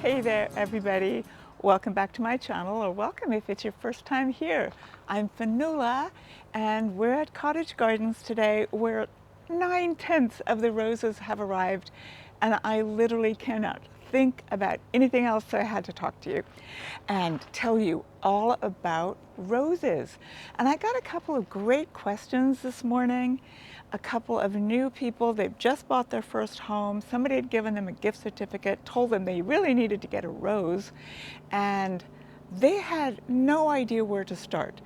Hey there, everybody. Welcome back to my channel, or welcome if it's your first time here. I'm Fionuala, and we're at Cottage Gardens today, where 9/10 of the roses have arrived, and I literally cannot think about anything else, so I had to talk to you and tell you all about roses. And I got a couple of great questions this morning. A couple of new people, they've just bought their first home. Somebody had given them a gift certificate, told them they really needed to get a rose, and they had no idea where to start.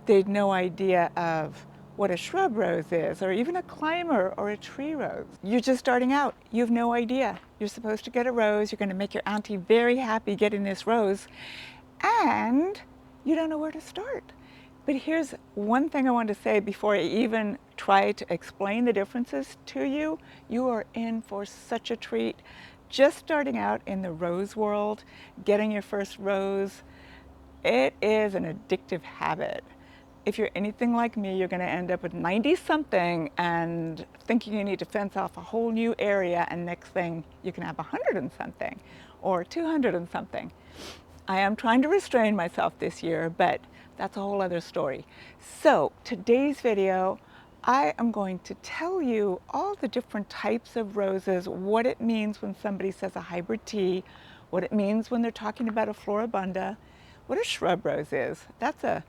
They had no idea of what a shrub rose is, or even a climber or a tree rose. You're just starting out. You have no idea. You're supposed to get a rose. You're going to make your auntie very happy getting this rose, and you don't know where to start. But here's one thing I want to say before I even try to explain the differences to you. You are in for such a treat. Just starting out in the rose world, getting your first rose, it is an addictive habit. If you're anything like me, you're going to end up with 90 something and thinking you need to fence off a whole new area, and next thing you can have 100 and something or 200 and something. I am trying to restrain myself this year, but that's a whole other story. So today's video, I am going to tell you all the different types of roses, what it means when somebody says a hybrid tea, what it means when they're talking about a floribunda, what a shrub rose is. That's a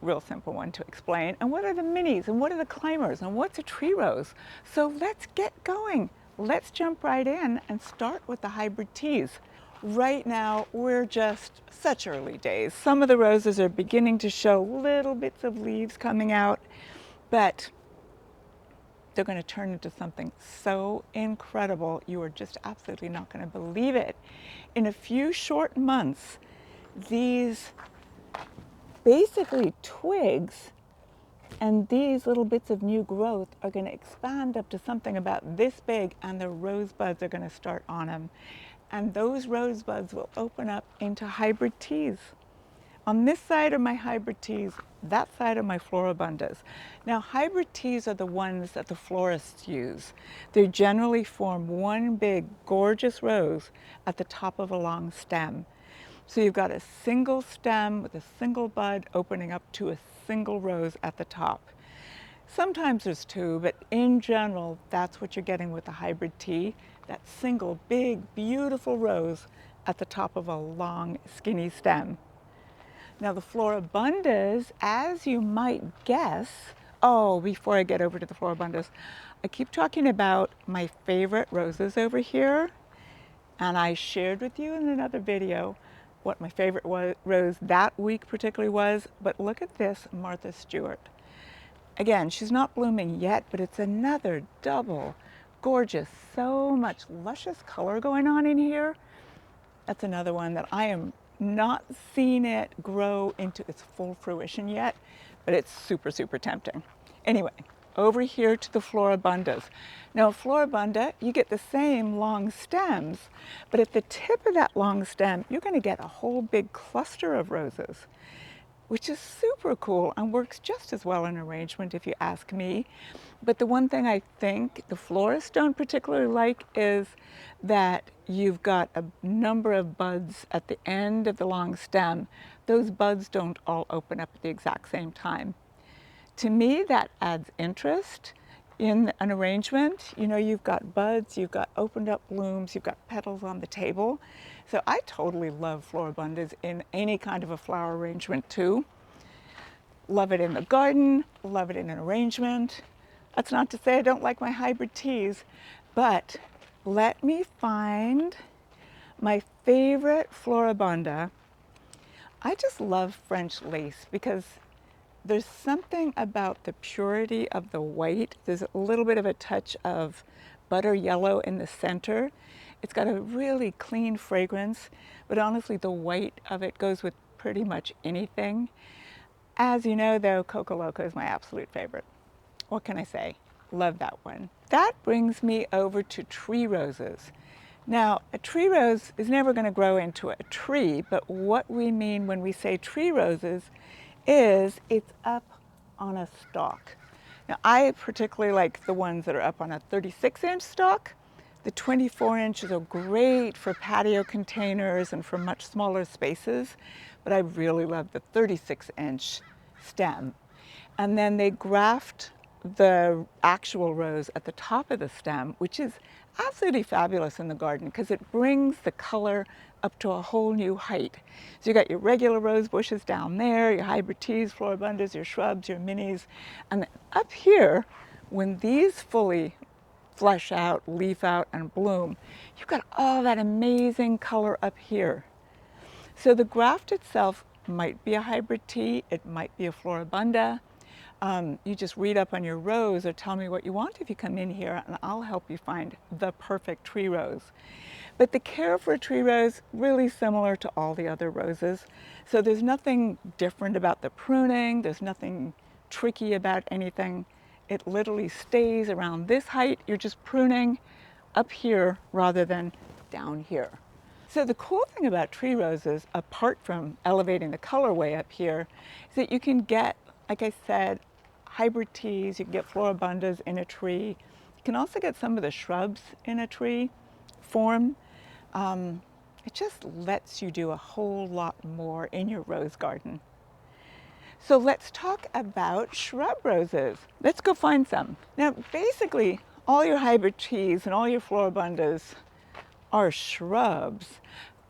real simple one to explain. And what are the minis, and what are the climbers, and what's a tree rose? So let's get going. Let's jump right in and start with the hybrid teas. Right now, we're just such early days. Some of the roses are beginning to show little bits of leaves coming out, but they're going to turn into something so incredible. You are just absolutely not going to believe it. In a few short months, these basically twigs and these little bits of new growth are going to expand up to something about this big, and the rosebuds are going to start on them. And those rosebuds will open up into hybrid teas. On this side are my hybrid teas, that side are my floribundas. Now, hybrid teas are the ones that the florists use. They generally form one big, gorgeous rose at the top of a long stem. So you've got a single stem with a single bud opening up to a single rose at the top. Sometimes there's two, but in general, that's what you're getting with the hybrid tea, that single, big, beautiful rose at the top of a long, skinny stem. Now the floribundas, as you might guess, before I get over to the floribundas, I keep talking about my favorite roses over here, and I shared with you in another video what my favorite rose that week particularly was, but look at this Martha Stewart. Again, she's not blooming yet, but it's another double, gorgeous, so much luscious color going on in here. That's another one that I am not seeing it grow into its full fruition yet, but it's super, super tempting. Anyway, over here to the floribundas. Now, floribunda, you get the same long stems, but at the tip of that long stem, you're going to get a whole big cluster of roses, which is super cool and works just as well in arrangement if you ask me. But the one thing I think the florists don't particularly like is that you've got a number of buds at the end of the long stem. Those buds don't all open up at the exact same time. To me, that adds interest in an arrangement. You know, you've got buds, you've got opened up blooms, you've got petals on the table. So I totally love floribundas in any kind of a flower arrangement too. Love it in the garden, love it in an arrangement. That's not to say I don't like my hybrid teas, but let me find my favorite floribunda. I just love French lace because there's something about the purity of the white. There's a little bit of a touch of butter yellow in the center. It's got a really clean fragrance, but honestly, the white of it goes with pretty much anything. As you know, though, Coco Loco is my absolute favorite. What can I say? Love that one. That brings me over to tree roses. Now, a tree rose is never going to grow into a tree, but what we mean when we say tree roses is it's up on a stalk. Now, I particularly like the ones that are up on a 36-inch stalk, The 24-inches are great for patio containers and for much smaller spaces, but I really love the 36-inch stem. And then they graft the actual rose at the top of the stem, which is absolutely fabulous in the garden because it brings the color up to a whole new height. So you got your regular rose bushes down there, your hybrid teas, floribundas, your shrubs, your minis, and up here, when these fully flesh out, leaf out, and bloom, you've got all that amazing color up here. So the graft itself might be a hybrid tea, it might be a floribunda. You just read up on your rose or tell me what you want if you come in here, and I'll help you find the perfect tree rose. But the care for a tree rose, really similar to all the other roses. So there's nothing different about the pruning, there's nothing tricky about anything. It literally stays around this height. You're just pruning up here rather than down here. So the cool thing about tree roses, apart from elevating the colorway up here, is that you can get, like I said, hybrid teas, you can get floribundas in a tree. You can also get some of the shrubs in a tree form. It just lets you do a whole lot more in your rose garden. So let's talk about shrub roses. Let's go find some. Now, basically, all your hybrid teas and all your floribundas are shrubs,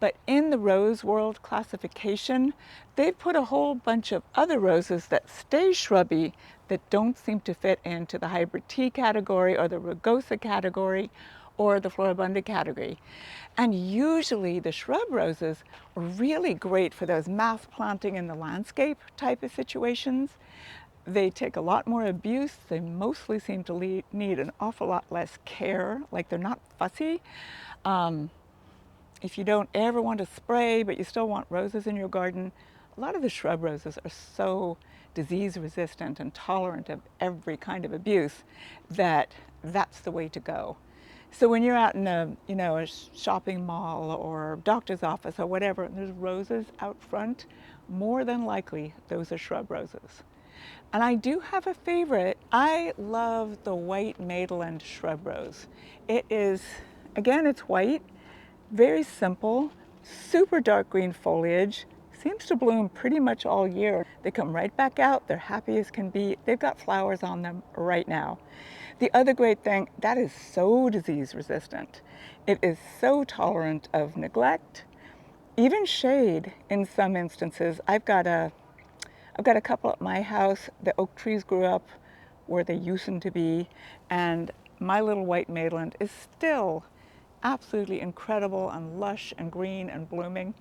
but in the rose world classification, they put a whole bunch of other roses that stay shrubby that don't seem to fit into the hybrid tea category or the rugosa category or the floribunda category. And usually the shrub roses are really great for those mass planting in the landscape type of situations. They take a lot more abuse. They mostly seem to need an awful lot less care, like they're not fussy. If you don't ever want to spray, but you still want roses in your garden, a lot of the shrub roses are so disease resistant and tolerant of every kind of abuse that that's the way to go. So when you're out in a shopping mall or doctor's office or whatever, and there's roses out front, more than likely those are shrub roses. And I do have a favorite. I love the white Maitland shrub rose. It is, again, it's white, very simple, super dark green foliage, seems to bloom pretty much all year. They come right back out, they're happy as can be. They've got flowers on them right now. The other great thing, that is so disease resistant. It is so tolerant of neglect, even shade in some instances. I've got a couple at my house. The oak trees grew up where they used to be, and my little white Maitland is still absolutely incredible and lush and green and blooming.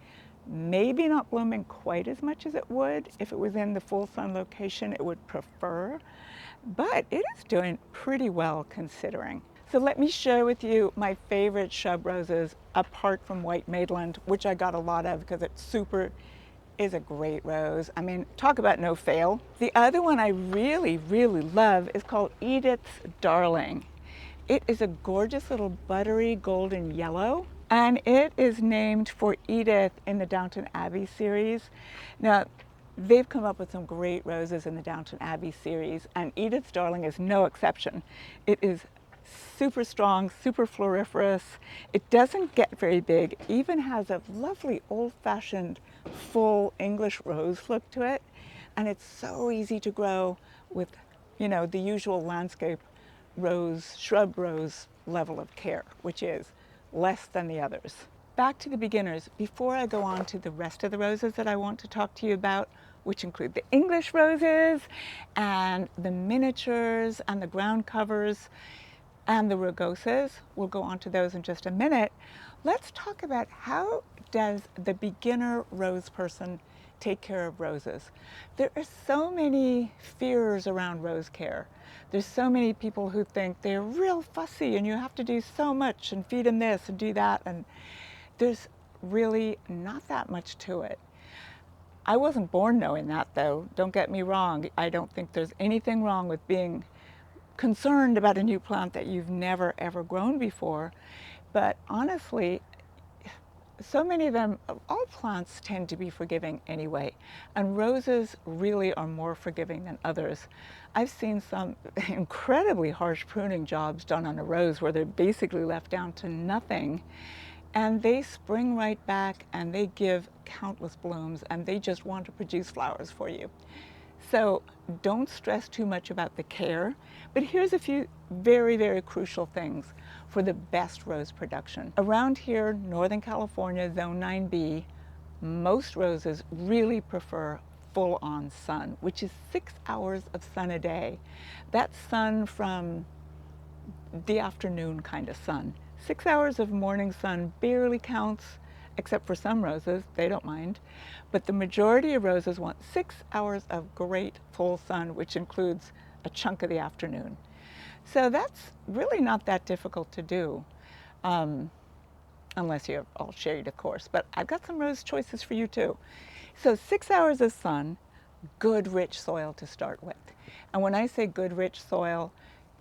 Maybe not blooming quite as much as it would if it was in the full sun location it would prefer, but it is doing pretty well considering. So let me share with you my favorite shrub roses apart from white Maitland, which I got a lot of because it is a great rose. I mean, talk about no fail. The other one I really, really love is called Edith's Darling. It is a gorgeous little buttery golden yellow, and it is named for Edith in the Downton Abbey series. Now, they've come up with some great roses in the Downton Abbey series, and Edith's Darling is no exception. It is super strong, super floriferous. It doesn't get very big, it even has a lovely old-fashioned full English rose look to it, and it's so easy to grow with, the usual landscape rose, shrub rose level of care, which is less than the others. Back to the beginners, before I go on to the rest of the roses that I want to talk to you about, which include the English roses and the miniatures and the ground covers and the rugosas. We'll go on to those in just a minute. Let's talk about how does the beginner rose person take care of roses. There are so many fears around rose care. There's so many people who think they're real fussy and you have to do so much and feed them this and do that, and there's really not that much to it. I wasn't born knowing that, though. Don't get me wrong. I don't think there's anything wrong with being concerned about a new plant that you've never ever grown before. But honestly, so many of them, all plants tend to be forgiving anyway, and roses really are more forgiving than others. I've seen some incredibly harsh pruning jobs done on a rose where they're basically left down to nothing, and they spring right back and they give countless blooms, and they just want to produce flowers for you. So don't stress too much about the care, but here's a few very, very crucial things for the best rose production. Around here, Northern California, Zone 9B, most roses really prefer full-on sun, which is 6 hours of sun a day. That's sun from the afternoon kind of sun. 6 hours of morning sun barely counts, except for some roses, they don't mind. But the majority of roses want 6 hours of great full sun, which includes a chunk of the afternoon. So that's really not that difficult to do, unless you're all shade, of course. But I've got some rose choices for you too. So 6 hours of sun, good rich soil to start with. And when I say good rich soil,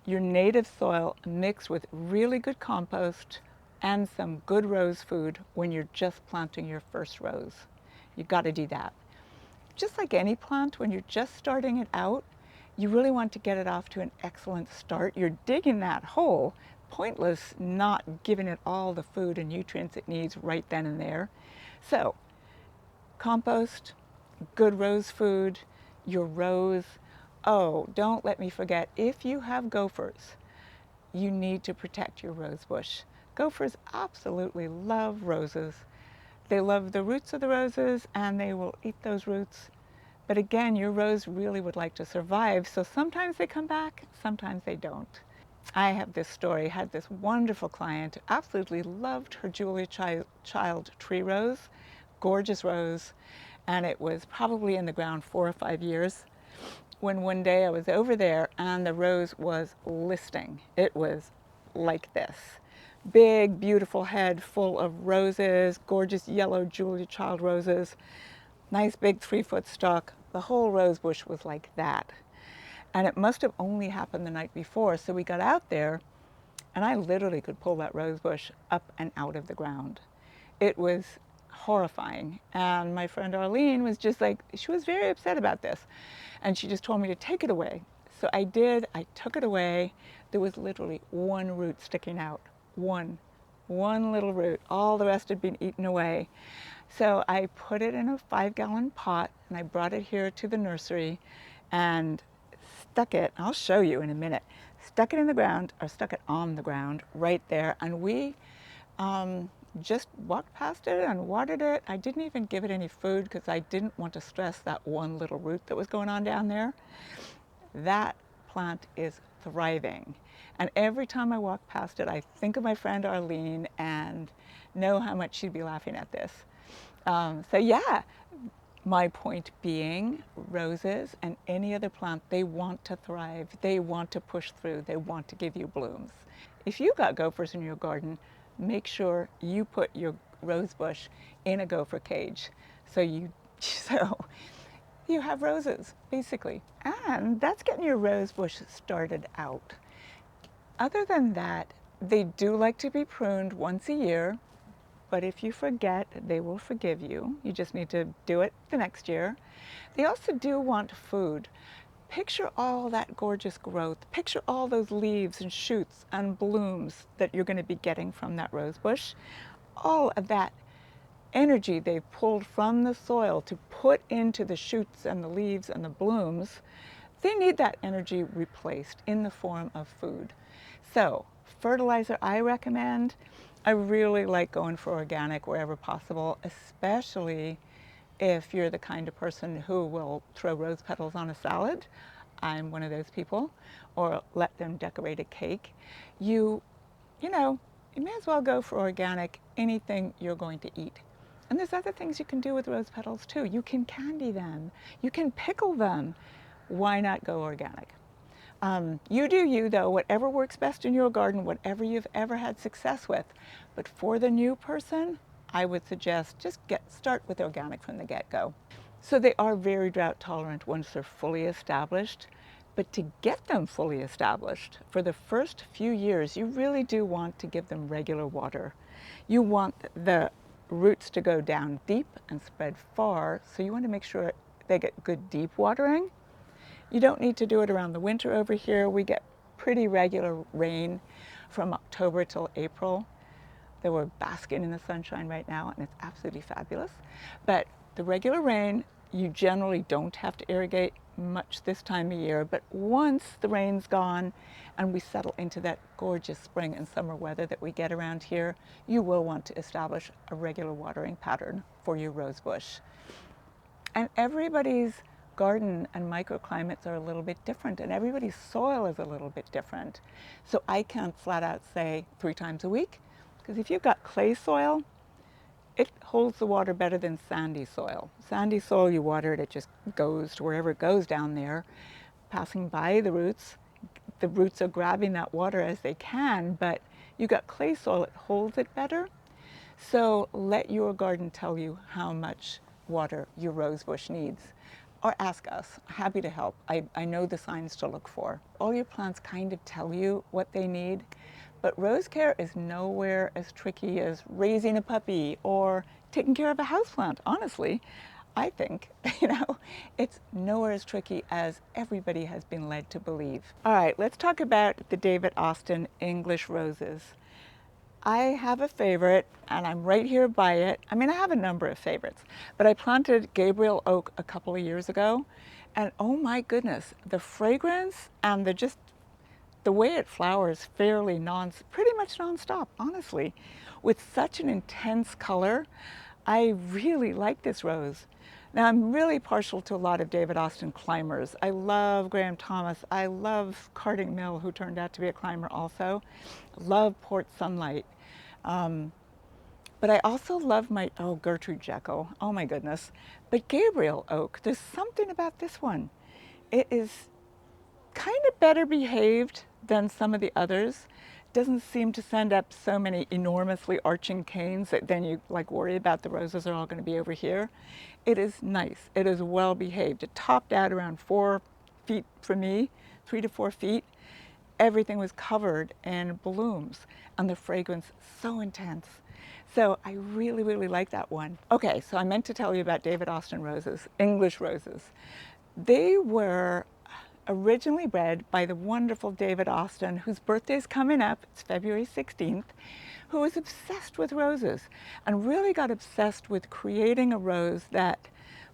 your native soil mixed with really good compost and some good rose food when you're just planting your first rose. You've got to do that. Just like any plant, when you're just starting it out, you really want to get it off to an excellent start. You're digging that hole, pointless not giving it all the food and nutrients it needs right then and there. So, compost, good rose food, your rose. Oh, don't let me forget, if you have gophers, you need to protect your rose bush. Gophers absolutely love roses. They love the roots of the roses and they will eat those roots. But again, your rose really would like to survive, so sometimes they come back, sometimes they don't. I have this story, had this wonderful client who absolutely loved her Julia Child tree rose, gorgeous rose, and it was probably in the ground 4 or 5 years, when one day I was over there and the rose was listing. It was like this. Big, beautiful head full of roses, gorgeous yellow Julia Child roses, nice big 3-foot stalk. The whole rose bush was like that. And it must have only happened the night before. So we got out there and I literally could pull that rose bush up and out of the ground. It was horrifying. And my friend Arlene was just like, she was very upset about this. And she just told me to take it away. So I did, I took it away. There was literally one root sticking out, one little root. All the rest had been eaten away. So I put it in a 5-gallon pot and I brought it here to the nursery and stuck it, I'll show you in a minute, stuck it in the ground, or stuck it on the ground right there, and we just walked past it and watered it. I didn't even give it any food because I didn't want to stress that one little root that was going on down there. That plant is thriving. And every time I walk past it, I think of my friend Arlene and know how much she'd be laughing at this. So yeah, my point being, roses and any other plant, they want to thrive, they want to push through, they want to give you blooms. If you've got gophers in your garden, make sure you put your rose bush in a gopher cage so you have roses, basically. And that's getting your rose bush started out. Other than that, they do like to be pruned once a year. But if you forget, they will forgive you. You just need to do it the next year. They also do want food. Picture all that gorgeous growth. Picture all those leaves and shoots and blooms that you're going to be getting from that rose bush. All of that energy they've pulled from the soil to put into the shoots and the leaves and the blooms, they need that energy replaced in the form of food. So, fertilizer I recommend, I really like going for organic wherever possible, especially if you're the kind of person who will throw rose petals on a salad. I'm one of those people. Or let them decorate a cake. You know, you may as well go for organic, anything you're going to eat. And there's other things you can do with rose petals too. You can candy them. You can pickle them. Why not go organic? You do you though, whatever works best in your garden, whatever you've ever had success with. But for the new person, I would suggest just start with organic from the get-go. So they are very drought tolerant once they're fully established. But to get them fully established, for the first few years, you really do want to give them regular water. You want the roots to go down deep and spread far, so you want to make sure they get good deep watering. You don't need to do it around the winter over here. We get pretty regular rain from October till April. They were basking in the sunshine right now, and it's absolutely fabulous. But the regular rain, you generally don't have to irrigate much this time of year, but once the rain's gone and we settle into that gorgeous spring and summer weather that we get around here, you will want to establish a regular watering pattern for your rose bush. And everybody's garden and microclimates are a little bit different, and everybody's soil is a little bit different. So I can't flat out say 3 times a week, because if you've got clay soil, it holds the water better than sandy soil. Sandy soil, you water it, it just goes to wherever it goes down there, passing by the roots. The roots are grabbing that water as they can, but you got clay soil, it holds it better. So let your garden tell you how much water your rose bush needs. Or ask us, happy to help. I know the signs to look for. All your plants kind of tell you what they need, but rose care is nowhere as tricky as raising a puppy or taking care of a houseplant, honestly. I think, it's nowhere as tricky as everybody has been led to believe. All right, let's talk about the David Austin English roses. I have a favorite, and I'm right here by it. I mean, I have a number of favorites, but I planted Gabriel oak a couple of years ago, and oh my goodness, the fragrance and the way it flowers fairly pretty much nonstop, honestly, with such an intense color. I really like this rose. Now, I'm really partial to a lot of David Austin climbers. I love Graham Thomas. I love Carding Mill, who turned out to be a climber also. Love Port Sunlight. But I also love Gertrude Jekyll. Oh my goodness. But Gabriel oak, there's something about this one. It is kind of better behaved than some of the others. Doesn't seem to send up so many enormously arching canes that then you worry about the roses are all going to be over here. It is nice. It is well behaved. It topped out around 4 feet for me, 3 to 4 feet. Everything was covered in blooms and the fragrance so intense. So I really, really like that one. Okay, so I meant to tell you about David Austin roses, English roses. They were originally bred by the wonderful David Austin, whose birthday is coming up. It's February 16th, who was obsessed with roses and really got obsessed with creating a rose that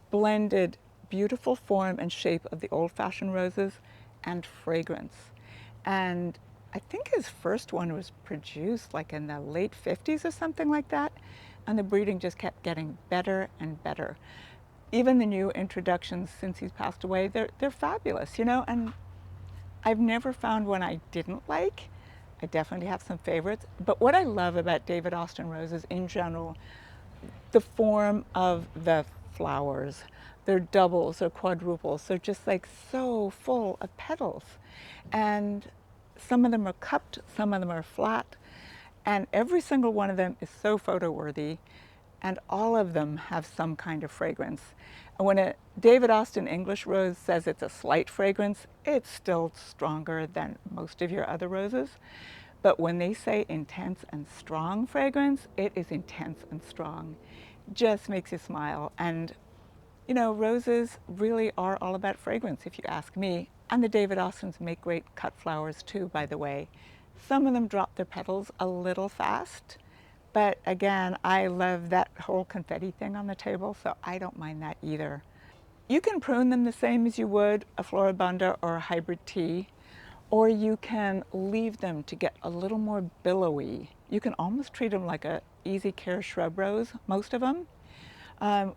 blended beautiful form and shape of the old-fashioned roses and fragrance. And I think his first one was produced in the late 50s or something like that, and the breeding just kept getting better and better. Even the new introductions since he's passed away, they're fabulous, and I've never found one I didn't like. I definitely have some favorites, but what I love about David Austin roses in general, the form of the flowers. They're doubles or quadruples. They're just so full of petals. And some of them are cupped, some of them are flat, and every single one of them is so photo worthy, and all of them have some kind of fragrance. And when a David Austin English rose says it's a slight fragrance, it's still stronger than most of your other roses. But when they say intense and strong fragrance, it is intense and strong. Just makes you smile. And roses really are all about fragrance, if you ask me. And the David Austins make great cut flowers too, by the way. Some of them drop their petals a little fast, but again, I love that whole confetti thing on the table, so I don't mind that either. You can prune them the same as you would a Floribunda or a hybrid tea, or you can leave them to get a little more billowy. You can almost treat them like a easy care shrub rose, most of them.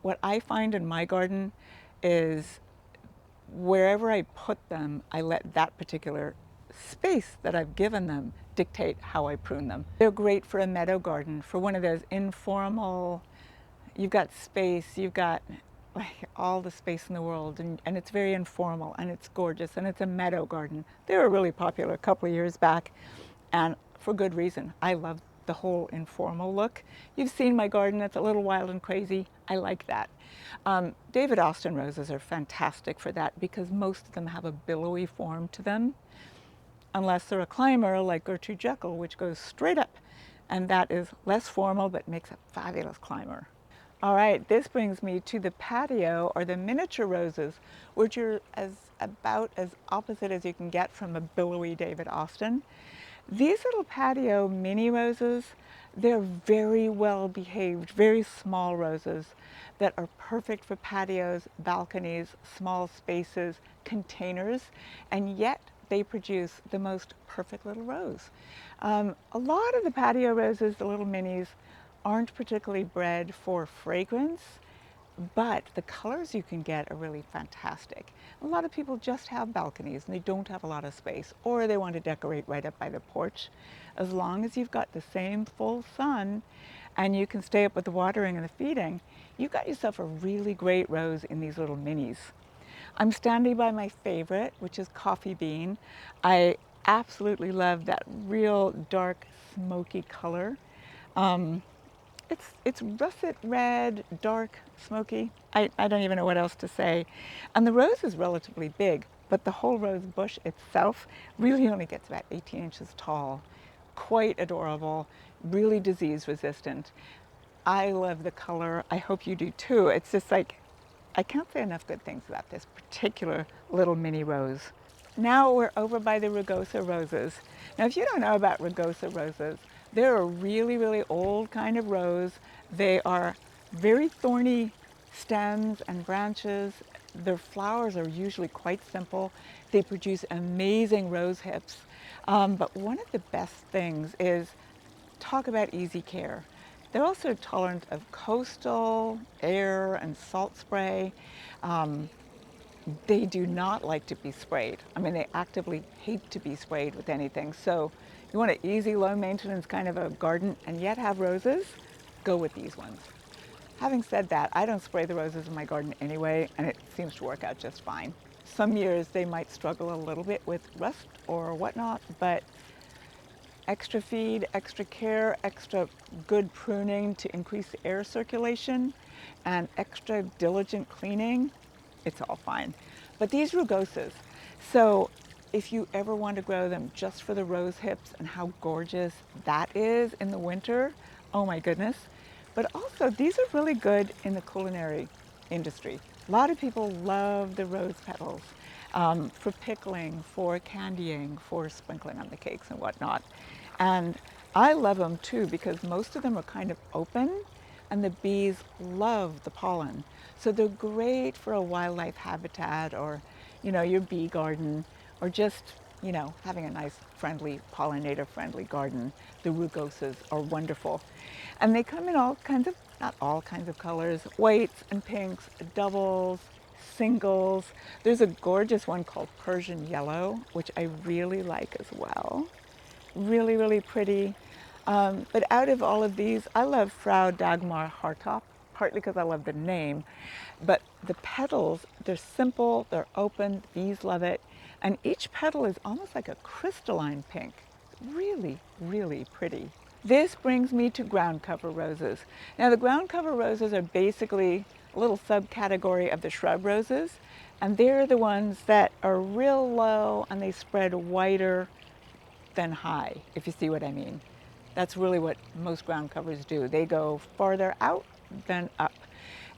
What I find in my garden is wherever I put them, I let that particular space that I've given them dictate how I prune them. They're great for a meadow garden, for one of those informal, you've got space, you've got all the space in the world, and it's very informal, and it's gorgeous, and it's a meadow garden. They were really popular a couple of years back, and for good reason. I love the whole informal look. You've seen my garden, it's a little wild and crazy. I like that. David Austin roses are fantastic for that because most of them have a billowy form to them, unless they're a climber like Gertrude Jekyll, which goes straight up. and that is less formal but makes a fabulous climber. All right, this brings me to the patio or the miniature roses, which are about as opposite as you can get from a billowy David Austin. These little patio mini roses, they're very well behaved, very small roses that are perfect for patios, balconies, small spaces, containers, and yet they produce the most perfect little rose. A lot of the patio roses, the little minis, aren't particularly bred for fragrance, but the colors you can get are really fantastic. A lot of people just have balconies and they don't have a lot of space, or they want to decorate right up by the porch. As long as you've got the same full sun and you can stay up with the watering and the feeding, you've got yourself a really great rose in these little minis. I'm standing by my favorite, which is Coffee Bean. I absolutely love that real dark smoky color. Um, it's russet red, dark, smoky. I don't even know what else to say. And the rose is relatively big, but the whole rose bush itself really only gets about 18 inches tall. Quite adorable, really disease resistant. I love the color. I hope you do too. It's just like, I can't say enough good things about this particular little mini rose. Now we're over by the rugosa roses. Now if you don't know about rugosa roses, they're a really, really old kind of rose. They are very thorny stems and branches. Their flowers are usually quite simple. They produce amazing rose hips. But one of the best things is, talk about easy care. They're also tolerant of coastal air and salt spray. They do not like to be sprayed. I mean, they actively hate to be sprayed with anything. So you want an easy, low maintenance kind of a garden and yet have roses, go with these ones. Having said that, I don't spray the roses in my garden anyway, and it seems to work out just fine. Some years they might struggle a little bit with rust or whatnot, but extra feed, extra care, extra good pruning to increase the air circulation, and extra diligent cleaning, it's all fine. But these rugosas, so if you ever want to grow them just for the rose hips and how gorgeous that is in the winter, oh my goodness. But also these are really good in the culinary industry. A lot of people love the rose petals for pickling, for candying, for sprinkling on the cakes and whatnot. And I love them too because most of them are kind of open and the bees love the pollen. So they're great for a wildlife habitat or, you know, your bee garden or just, you know, having a nice friendly, pollinator friendly garden. The rugosas are wonderful. And they come in all kinds of, not all kinds of colors, whites and pinks, doubles, singles. There's a gorgeous one called Persian Yellow, which I really like as well. Really, really pretty. But out of all of these, I love Frau Dagmar Hartop, partly because I love the name, but the petals, they're simple, they're open, bees love it, and each petal is almost like a crystalline pink. Really, really pretty. This brings me to ground cover roses. Now the ground cover roses are basically a little subcategory of the shrub roses, and they're the ones that are real low and they spread wider than high, if you see what I mean. That's really what most ground covers do. They go farther out than up.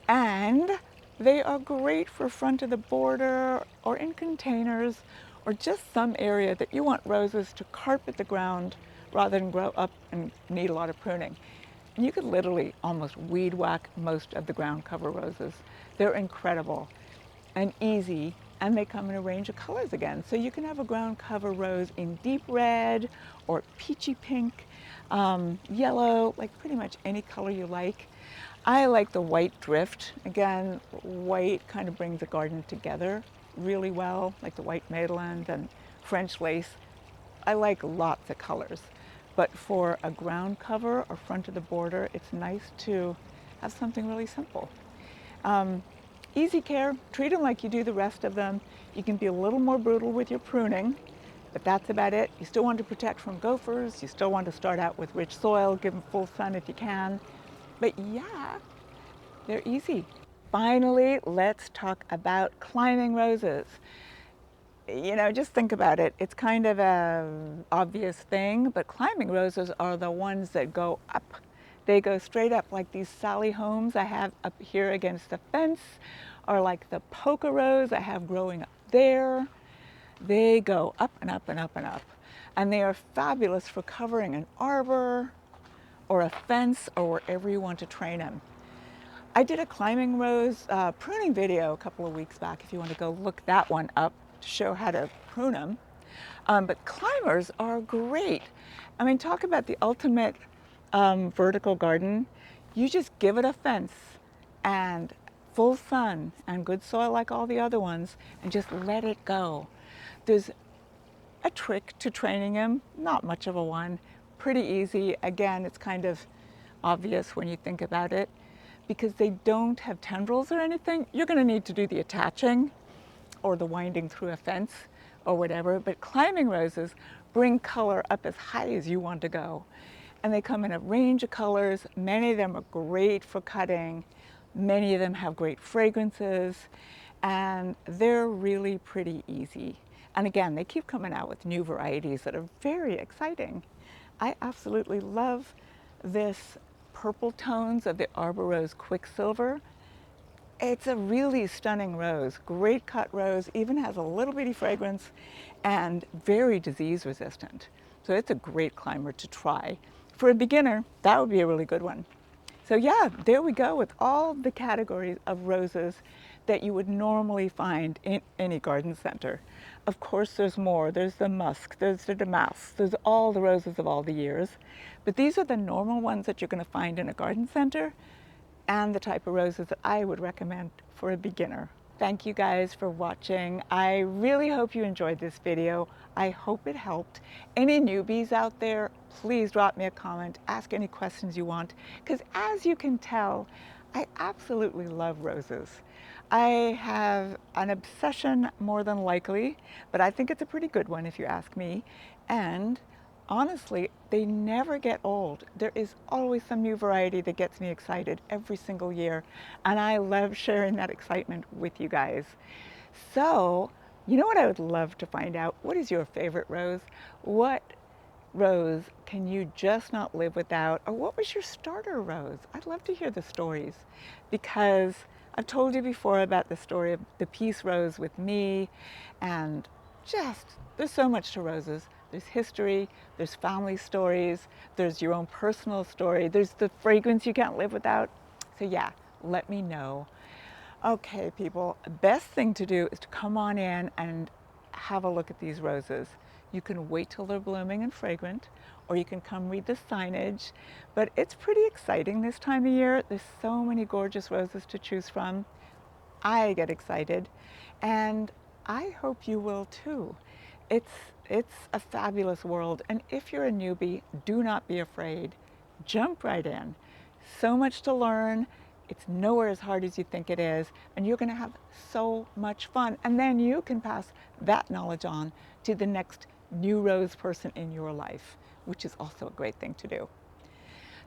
And they are great for front of the border or in containers or just some area that you want roses to carpet the ground rather than grow up and need a lot of pruning. And you could literally almost weed whack most of the ground cover roses. They're incredible and easy, and they come in a range of colors again. So you can have a ground cover rose in deep red or peachy pink, yellow, like pretty much any color you like. I like the white drift. Again, white kind of brings the garden together really well, like the white Maitland and French lace. I like lots of colors, but for a ground cover or front of the border, it's nice to have something really simple. Easy care, treat them like you do the rest of them. You can be a little more brutal with your pruning, but that's about it. You still want to protect from gophers. You still want to start out with rich soil, give them full sun if you can. But yeah, they're easy. Finally, let's talk about climbing roses. you know, just think about it. It's kind of an obvious thing, but climbing roses are the ones that go up. They go straight up, like these Sally Homes I have up here against the fence, or like the polka rose I have growing up there. They go up and up and up and up. And they are fabulous for covering an arbor or a fence or wherever you want to train them. I did a climbing rose pruning video a couple of weeks back, if you want to go look that one up to show how to prune them. But climbers are great. I mean, talk about the ultimate vertical garden. You just give it a fence and full sun and good soil like all the other ones and just let it go. There's a trick to training them, not much of a one, pretty easy. Again, it's kind of obvious when you think about it. Because they don't have tendrils or anything, you're going to need to do the attaching or the winding through a fence or whatever. But climbing roses bring color up as high as you want to go. And they come in a range of colors. Many of them are great for cutting. Many of them have great fragrances. And they're really pretty easy. And again, they keep coming out with new varieties that are very exciting. I absolutely love this purple tones of the Arbor Rose Quicksilver. It's a really stunning rose, great cut rose, even has a little bitty fragrance and very disease resistant. So it's a great climber to try. For a beginner, that would be a really good one. So yeah, there we go with all the categories of roses that you would normally find in any garden center. Of course, there's more. There's the musk, there's the damask, there's all the roses of all the years. But these are the normal ones that you're going to find in a garden center and the type of roses that I would recommend for a beginner. Thank you guys for watching. I really hope you enjoyed this video. I hope it helped. Any newbies out there, please drop me a comment, ask any questions you want, because as you can tell, I absolutely love roses. I have an obsession more than likely, but I think it's a pretty good one if you ask me. And honestly, they never get old. There is always some new variety that gets me excited every single year, and I love sharing that excitement with you guys. So, you know what I would love to find out? What is your favorite rose? What rose can you just not live without? Or what was your starter rose? I'd love to hear the stories, because I've told you before about the story of the peace rose with me, and just, there's so much to roses. There's history, there's family stories, there's your own personal story, there's the fragrance you can't live without. So yeah, let me know. Okay, people, best thing to do is to come on in and have a look at these roses. You can wait till they're blooming and fragrant, or you can come read the signage, but it's pretty exciting this time of year. There's so many gorgeous roses to choose from. I get excited, and I hope you will too. It's a fabulous world, and if you're a newbie, do not be afraid. Jump right in. So much to learn. It's nowhere as hard as you think it is, and you're going to have so much fun. And then you can pass that knowledge on to the next new rose person in your life, which is also a great thing to do.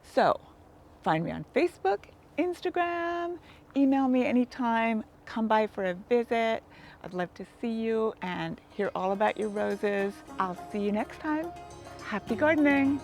So find me on Facebook, Instagram, email me anytime, come by for a visit. I'd love to see you and hear all about your roses. I'll see you next time. Happy gardening.